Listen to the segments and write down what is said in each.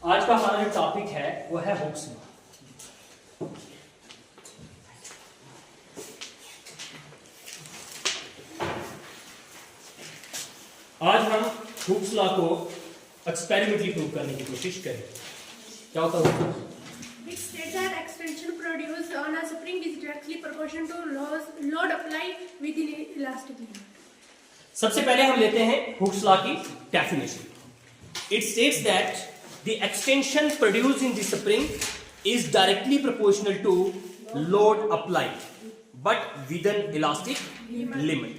आज का हमारा जो टॉपिक है वो है हुक्स लॉ। आज हम हुक्स लॉ को एक्सपेरिमेंटली प्रूव करने की कोशिश करें। क्या होता है? It states that extension produced on a spring is directly proportional to load applied within elastic limit. सबसे पहले हम लेते हैं हुक्स लॉ की definition. It states that the extension produced in the spring is directly proportional to load applied, but within elastic limit.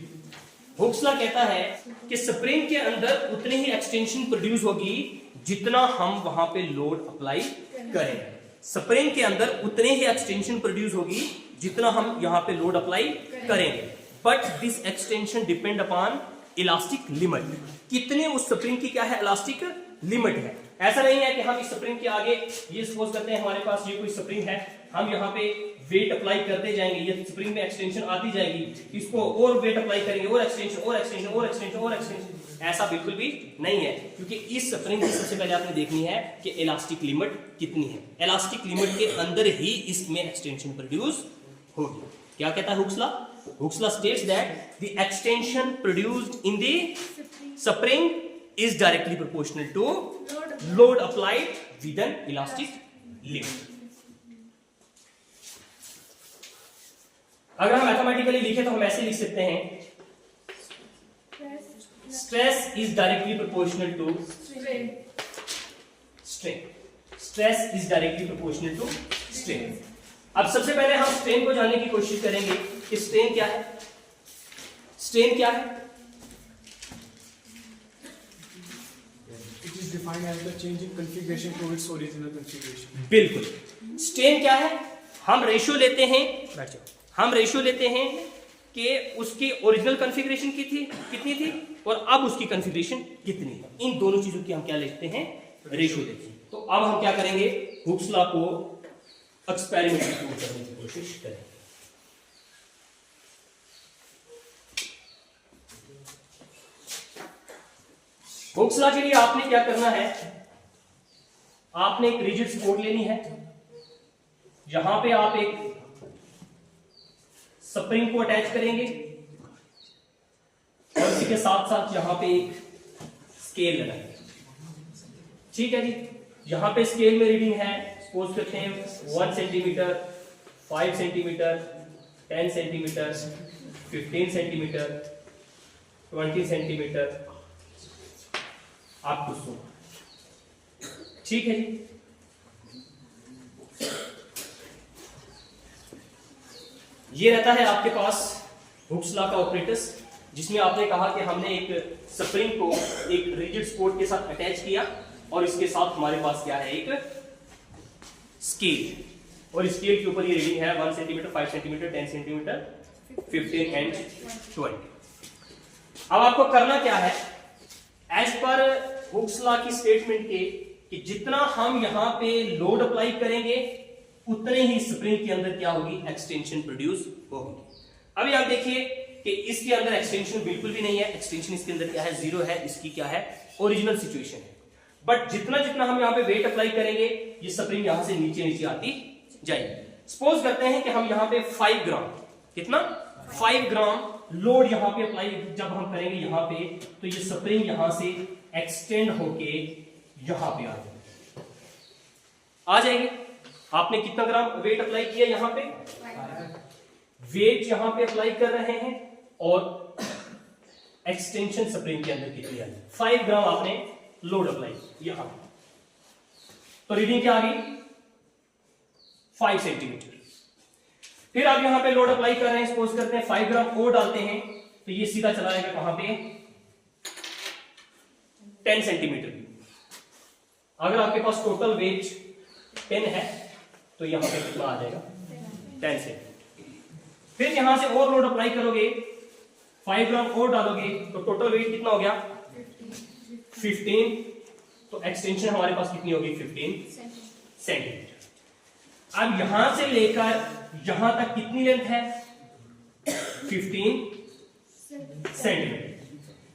Hooke's law कहता है कि spring के अंदर उतनी ही एक्सटेंशन प्रोड्यूस होगी जितना हम वहां पे लोड अप्लाई करेंगे। स्प्रिंग के अंदर उतने ही एक्सटेंशन प्रोड्यूस होगी जितना हम यहां पे लोड अप्लाई करेंगे, but this extension depend upon elastic limit. कितने उस स्प्रिंग की क्या है? इलास्टिक लिमिट है। ऐसा नहीं है कि हम इस स्प्रिंग के आगे ये सपोज करते हैं हमारे पास ये कोई स्प्रिंग है, हम यहाँ पे वेट अप्लाई करते जाएंगे, ये स्प्रिंग में एक्सटेंशन आती जाएगी, इसको और वेट अप्लाई करेंगे, और एक्सटेंशन और एक्सटेंशन और एक्सटेंशन और एक्सटेंशन। ऐसा बिल्कुल भी नहीं है, क्योंकि इस स्प्रिंग की सबसे पहले आपने देखनी है कि इलास्टिक लिमिट कितनी है। इलास्टिक लिमिट के अंदर ही इसमें एक्सटेंशन प्रोड्यूस होगी। क्या कहता है Hooke's law? Hooke's law states that the extension produced in the spring is directly proportional to load applied with an elastic limit. अगर हम मैथमेटिकली लिखे तो हम ऐसे लिख सकते हैं, stress is directly proportional to strain. Stress is directly proportional to strain. अब सबसे पहले हम स्ट्रेन को जानने की कोशिश करेंगे कि स्ट्रेन क्या है। स्ट्रेन क्या है? Defined as the change in configuration to its original configuration. बिल्कुल। स्ट्रेन क्या है? हम रेशियो लेते हैं, हम रेशियो लेते हैं कि उसकी ओरिजिनल कॉन्फ़िगरेशन कितनी थी और अब उसकी कॉन्फ़िगरेशन कितनी है। इन दोनों चीजों की हम क्या लेते हैं? रेशियो लेते हैं। तो अब हम क्या करेंगे? हुक्स लॉ को एक्सपेरिमेंटली प्रूव करने की कोशिश करेंगे। हुक्स लॉ के लिए आपने क्या करना है? आपने एक रिजिड सपोर्ट लेनी है, यहां पे आप एक स्प्रिंग को अटैच करेंगे और इसी के साथ साथ यहां पे एक स्केल लगाएंगे। ठीक है जी। यहां पे स्केल में रीडिंग है, सपोज करते हैं 1 centimetre, 5 centimetre, 10 centimetre, 15 centimetre, 20 centimetre, आप कुछ ठीक है जी। ये रहता है आपके पास हुक्स लॉ का ऑपरेटर्स, जिसमें आपने कहा कि हमने एक स्प्रिंग को एक रिजिड सपोर्ट के साथ अटैच किया और इसके साथ हमारे पास क्या है? एक स्केल, और स्केल के ऊपर ये रीडिंग है 1 सेंटीमीटर, 5 सेंटीमीटर, 10 सेंटीमीटर, 15 एंड 20। अब आपको करना क्या है? एज पर हुक्स लॉ की स्टेटमेंट के कि जितना हम यहां पे लोड अप्लाई करेंगे उतने ही स्प्रिंग के अंदर क्या होगी? एक्सटेंशन प्रोड्यूस होगी। अभी आप देखिए कि इसके अंदर एक्सटेंशन बिल्कुल भी नहीं है, एक्सटेंशन इसके अंदर क्या है? 0 है। इसकी क्या है? ओरिजिनल सिचुएशन है। बट जितना जितना हम यहां पे वेट अप्लाई करेंगे ये स्प्रिंग यहां से नीचे नीचे आती जाएगी। सपोज करते हैं कि हम यहां पे 5 ग्राम, कितना? 5 ग्राम लोड यहां पे अप्लाई जब हम करेंगे यहां पे, तो ये स्प्रिंग यहां से एक्सटेंड होके यहां पे आ जाएगी। आपने कितना ग्राम वेट अप्लाई किया? यहां पे वेट यहां पे अप्लाई कर रहे हैं और एक्सटेंशन स्प्रिंग के अंदर कितनी आई? 5 ग्राम आपने लोड अप्लाई यहां पे, तो रीडिंग क्या आ गई? 5 सेंटीमीटर। फिर आप यहां पे लोड अप्लाई कर रहे हैं, सपोज करते हैं 5 ग्राम और डालते हैं, तो ये सीधा चला जाएगा कहां पे? 10 सेंटीमीटर। अगर आपके पास टोटल वेट 10 है तो यहां पे कितना आ जाएगा? 10 सेंटीमीटर। फिर यहां से और लोड अप्लाई करोगे, 5 ग्राम और डालोगे, तो टोटल वेट कितना हो गया? 15। तो एक्सटेंशन हमारे पास कितनी होगी? 15 सेंटीमीटर। अब यहां से लेकर यहां तक कितनी लेंथ है? 15 सेंटीमीटर।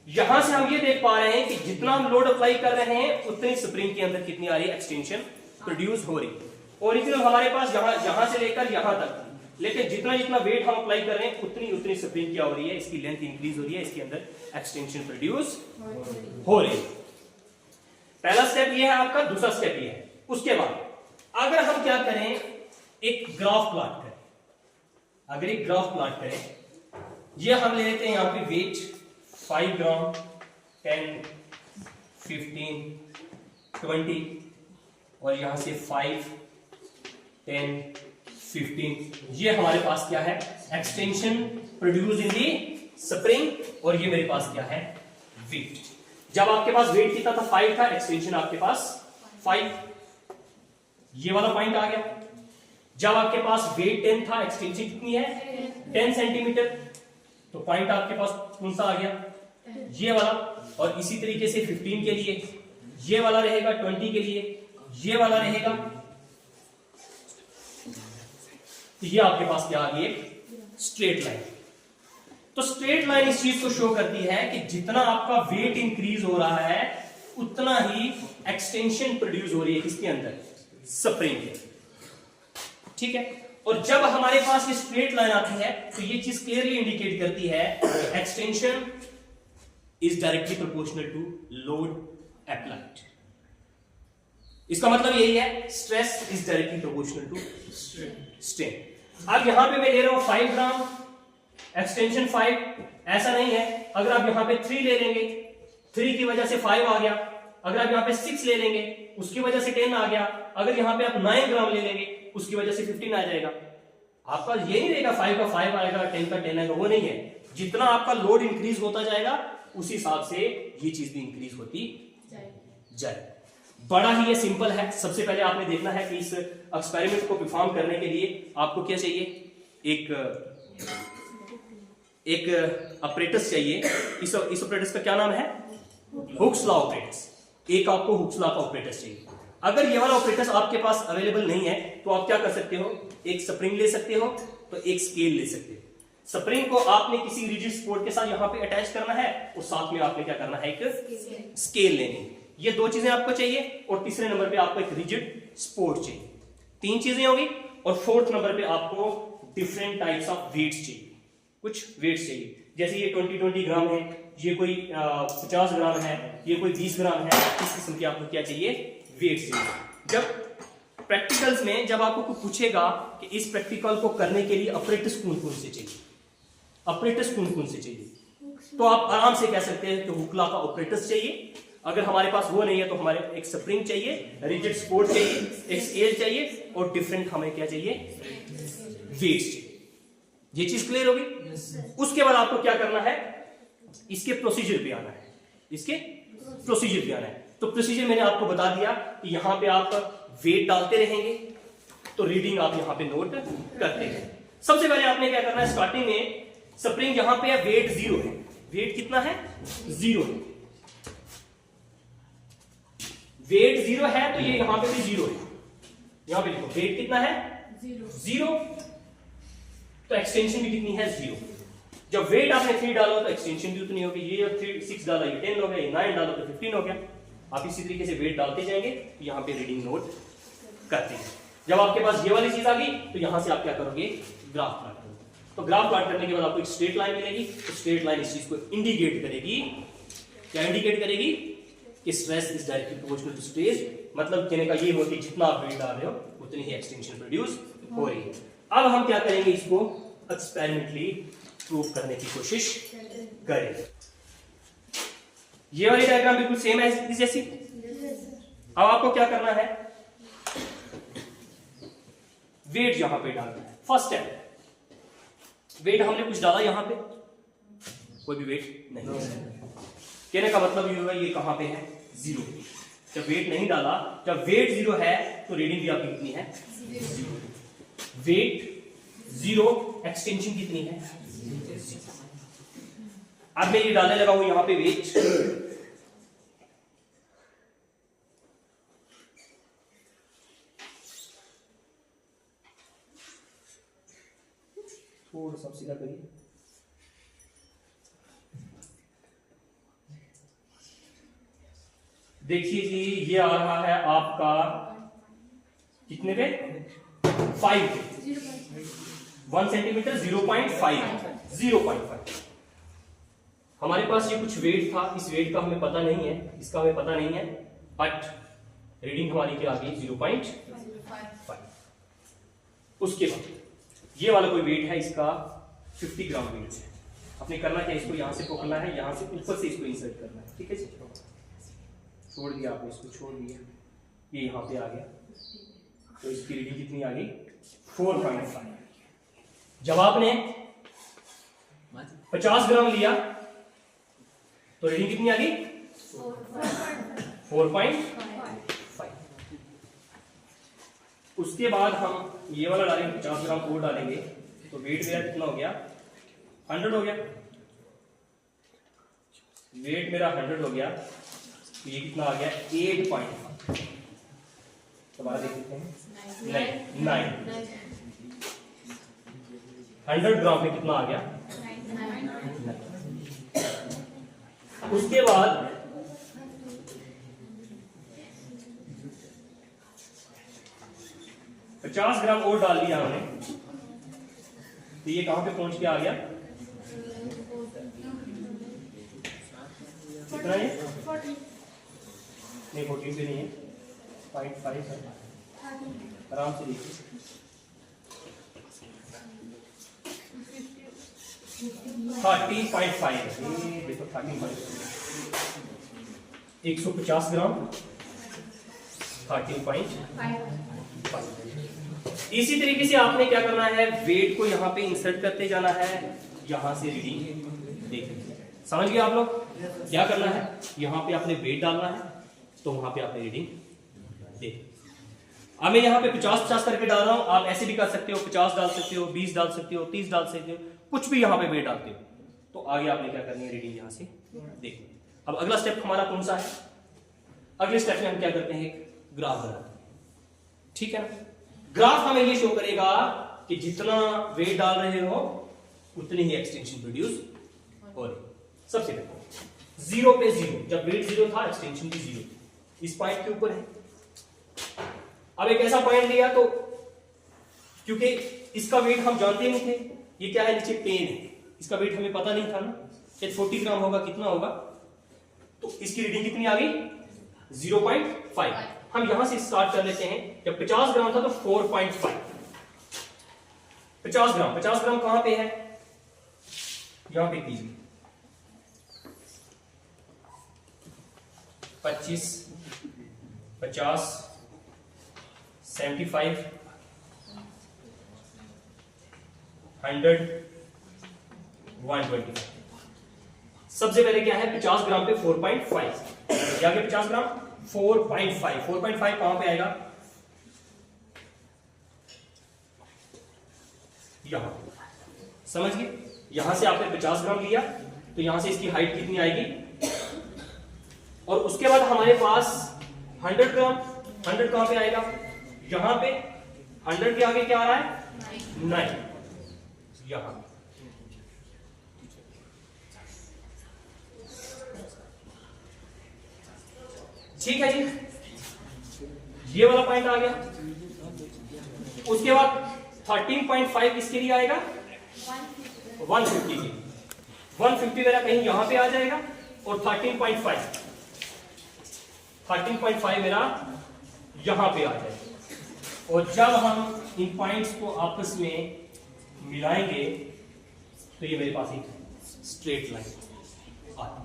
यहां से हम ये देख पा रहे हैं कि जितना हम लोड अप्लाई कर रहे हैं उतनी स्प्रिंग के अंदर कितनी आ रही है, एक्सटेंशन प्रोड्यूस हो रही है। ओरिजिनल हमारे पास यहां से लेकर यहां तक थी, लेकिन जितना जितना वेट हम अप्लाई कर रहे हैं उतनी उतनी स्प्रिंग क्या हो रही है, इसकी लेंथ इंक्रीज हो रही है, इसके अंदर एक्सटेंशन प्रोड्यूस हो रही है। पहला स्टेप ये है आपका, दूसरा स्टेप ये है। उसके बाद अगर हम क्या करें, एक ग्राफ प्लॉट करें, अगर एक ग्राफ प्लॉट करें, ये हम ले लेते हैं यहां पे वेट 5 ग्राम, 10, 15, 20 और यहां से 5, 10, 15, ये हमारे पास क्या है, extension produce in the spring, और ये मेरे पास क्या है, वेट। जब आपके पास वेट कितना था, 5 था, एक्सटेंशन आपके पास 5, ये वाला पॉइंट आ गया। जब आपके पास वेट 10 था, एक्सटेंशन कितनी है, 10 सेंटीमीटर, तो पॉइंट आपके पास कौन सा आ गया, ये वाला। और इसी तरीके से 15 के लिए ये वाला रहेगा, 20 के लिए ये वाला रहेगा, तो ये आपके पास क्या आ गई, एक स्ट्रेट लाइन। तो स्ट्रेट लाइन इस चीज को शो करती है कि जितना आपका वेट इंक्रीज हो रहा है उतना ही एक्सटेंशन प्रोड्यूस हो रही है, किसके अंदर, स्प्रिंग के, ठीक है। और जब हमारे पास ये स्ट्रेट लाइन आती है तो ये चीज क्लियरली इंडिकेट करती है extension is directly proportional to load applied. इसका मतलब यही है, stress is directly proportional to strain. अब यहां पे मैं ले रहा हूं 5 ग्राम, एक्सटेंशन 5, ऐसा नहीं है। अगर आप यहां पे 3 ले लेंगे, 3 की वजह से 5 आ गया। अगर आप यहां पे 6 ले लेंगे, उसकी वजह से 10 आ गया। अगर यहां पे आप 9 ग्राम ले लेंगे, उसकी वजह से 15 आ जाएगा। आपका ये नहीं रहेगा 5 का 5 आएगा, 10 का 10 आएगा, वो नहीं है। जितना आपका लोड इंक्रीज होता जाएगा उसी हिसाब से ये चीज भी इंक्रीज होती जाए। बड़ा ही ये सिंपल है। सबसे पहले आपने देखना है कि इस एक्सपेरिमेंट को परफॉर्म करने के लिए आपको क्या चाहिए, एक ऑपरेटस चाहिए। इस ऑपरेटस का क्या नाम है, हुक्स लॉ ऑपरेटस। एक आपको हुक्स लॉ का ऑपरेटस चाहिए। अगर ये वाला ऑपरेटस आपके पास अवेलेबल नहीं है तो आप क्या कर सकते हो, एक स्प्रिंग ले सकते हो, तो एक स्केल ले सकते हो। स्प्रिंग को आपने किसी रिजिड सपोर्ट के साथ यहां पे अटैच करना है और साथ में आपने क्या करना है, एक स्केल लेनी है। ये 2 चीजें आपको चाहिए। और तीसरे नंबर पे आपको एक रिजिड सपोर्ट चाहिए। 3 चीजें होगी। और 4th नंबर पे आपको डिफरेंट टाइप्स ऑफ वेट्स चाहिए। कुछ वेट्स चाहिए, जैसे ये 20 ग्राम है, ये कोई 50 ग्राम है, ये कोई 20 ग्राम है। इस किस्म के आपको क्या चाहिए, वेट्स चाहिए। जब प्रैक्टिकल्स में जब आपको पूछेगा कि इस प्रैक्टिकल को करने के लिए ऑपरेटर्स कौन से चाहिए, ऑपरेटर्स कौन से चाहिए, तो आप आराम से कह सकते हैं कि हुक लॉ का ऑपरेटर्स चाहिए। अगर हमारे पास वो नहीं है तो हमारे एक स्प्रिंग चाहिए, रिजिड सपोर्ट चाहिए, एक स्केल चाहिए और डिफरेंट हमें क्या चाहिए, वेट्स चाहिए। ये चीज क्लियर होगी। उसके बाद आपको क्या करना है, इसके प्रोसीजर पे आना है। इसके प्रोसीजर पे आना है। तो प्रोसीजर मैंने आपको बता दिया कि यहां पे आप वेट डालते रहेंगे तो रीडिंग आप यहां पे नोट करते हैं। सबसे पहले आपने क्या करना है, स्टार्टिंग में स्प्रिंग यहां पे है, वेट 0 है। वेट कितना है, 0 है। वेट 0 है तो ये यहां पे भी 0 है। यहां पे देखो वेट कितना है, 0, तो एक्सटेंशन भी कितनी है, 0। जब वेट आपने 3 डालो तो एक्सटेंशन भी उतनी होगी। ये 6 डाला ये 10 हो गया, ये 9 डालो तो 15 हो गया। आप इसी तरीके से वेट डालते जाएंगे, यहां पे रीडिंग नोट करते हैं। जब आपके पास ये वाली चीज आ गई तो यहां से आप क्या करोगे, ग्राफ प्लॉट करोगे। तो ग्राफ प्लॉट करने के बाद आपको एक स्ट्रेट लाइन मिलेगी। तो स्ट्रेट लाइन इस चीज को इंडिकेट करेगी, क्या इंडिकेट करेगी, कि stress is directly proportional to stress. मतलब कहने का ये हो कि जितना आप वेट डाल रहे हो उतनी ही एक्सटेंशन प्रोड्यूस हो रही है। अब हम क्या करेंगे, इसको एक्सपेरिमेंटली प्रूव करने की कोशिश करेंगे। ये वाली डायग्राम बिल्कुल सेम है इस जैसी। अब आपको क्या करना है, वेट यहां पे डालना है। फर्स्ट स्टेप, वेट हमने कुछ डाला यहां पे, कोई भी वेट नहीं। कहने का मतलब ये होगा, ये कहां पे है, 0। जब वेट नहीं डाला, जब वेट 0 है तो रीडिंग भी आपकी कितनी है, 0। वेट 0, एक्सटेंशन कितनी है, 0। अब मैं ये डालने लगा हूं यहां पे वेट, थोड़ा सा सीधा करिए। देखिए जी, ये आ रहा है आपका कितने पे 5 पे 1 सेंटीमीटर 0.5 हमारे पास ये कुछ वेट था, इस वेट का हमें पता नहीं है, इसका हमें पता नहीं है, बट रीडिंग हमारी क्या आ गई 0.5। उसके बाद ये वाला कोई वेट है, इसका 50 ग्राम वेट है। आपने करना क्या, इसको यहाँ से पकड़ना है, यहाँ से ऊपर से इसको इंसर्ट करना है, ठीक है जी। छोड़ दिया आपने, इसको छोड़ दिया, ये यहाँ पे आ गया, तो इसकी रीडिंग कितनी आ गई 4.5। जब आपने 50 ग्राम लिया तो रीडिंग कितनी आ गई 4.5। उसके बाद हम ये वाला डालेंगे, 50 ग्राम और डालेंगे, तो वेट मेरा कितना हो गया 100 हो गया। वेट मेरा 100 हो गया, तो ये कितना आ गया 8.5। दोबारा देख लेते हैं, 9 100 ग्राम में कितना आ गया 9। उसके बाद $50 ग्राम और डाल दिया हमने, तो ये कहां पे पहुंच के आ गया, कितना है, नहीं 14 पे नहीं है, 0.5 है, आराम से देखिए 13.5 है, देखो 13.5 150 ग्राम 13.5। इसी तरीके से आपने क्या करना है, वेट को यहाँ पे इंसर्ट करते जाना है, यहाँ से रीडिंग देखिए, समझ गए आप लोग क्या करना है। यहाँ पे आपने वेट डालना है, तो वहां पे आपने रीडिंग देख। अब मैं यहाँ पे 50-50 करके डाल रहा हूँ, आप ऐसे भी कर सकते हो, 50 डाल सकते हो, 20 डाल सकते हो, 30 डाल सकते हो, कुछ भी यहाँ पे वेट डालते हो। तो आगे आपने क्या करनी है, रीडिंग यहाँ से देखिए। अब अगला स्टेप हमारा कौन सा है, अगले स्टेप में हम क्या करते हैं, एक ग्राफ बनाते हैं, ठीक है ना। ग्राफ हमें ये शो करेगा कि जितना वेट डाल रहे हो उतनी ही एक्सटेंशन प्रोड्यूस हो रही। सबसे पहले 0 पे 0, जब वेट 0 था एक्सटेंशन भी 0, इस पॉइंट के ऊपर है। अब एक ऐसा पॉइंट लिया, तो क्योंकि इसका वेट हम जानते नहीं थे, ये क्या है, नीचे पेन है, इसका वेट हमें पता नहीं था ना, 40 ग्राम होगा, कितना होगा, तो इसकी रीडिंग कितनी आ गई 0.5। हम यहां से स्टार्ट कर लेते हैं, जब 50 ग्राम था तो 4.5। 50 ग्राम कहां पे है, यहां पे कीजिए 25, 50, 75, 100, 125। सबसे पहले क्या है, 50 ग्राम पे 4.5, क्या 50 ग्राम 4.5 कहां पे आएगा, यहां, समझ गए। यहां से आपने 50 ग्राम लिया, तो यहां से इसकी हाइट कितनी आएगी, और उसके बाद हमारे पास 100 ग्राम, 100 कहां पे आएगा, यहां पे 100 के आगे क्या आ रहा है 9, यहां। ठीक है जी, ये वाला पॉइंट आ गया। उसके बाद 13.5 किसके लिए आएगा, 150 के। 150 मेरा कहीं यहां पे आ जाएगा, और 13.5 मेरा यहां पे आ जाएगा। और जब हम इन पॉइंट्स को आपस में मिलाएंगे, तो ये मेरे पास एक स्ट्रेट लाइन आती है,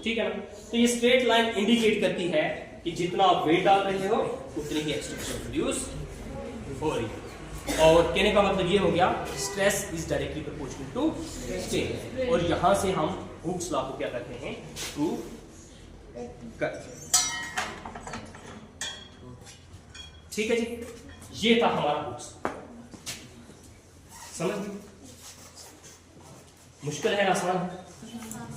ठीक है ना। तो ये स्ट्रेट लाइन इंडिकेट करती है कि जितना आप वेट डाल रहे हो उतनी ही एक्सटेंशन प्रोड्यूस हो रही है। और कहने का मतलब ये हो गया, stress is directly proportional to strain. और यहां से हम हुक्स लॉ को क्या करते हैं, प्रूव करते हैं, ठीक है जी। ये था हमारा हुक्स, समझ गए। मुश्किल है, आसान है।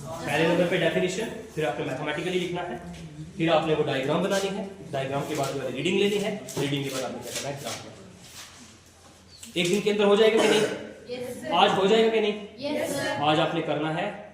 पहले नंबर पे डेफिनेशन, फिर आपने मैथमेटिकली लिखना है, फिर आपने वो डायग्राम बनानी है, डायग्राम के बाद रीडिंग लेनी है, रीडिंग के बाद आपने क्या करना है, ग्राफ। एक दिन के अंदर हो जाएगा कि नहीं? आज हो जाएगा कि नहीं? आज आपने करना है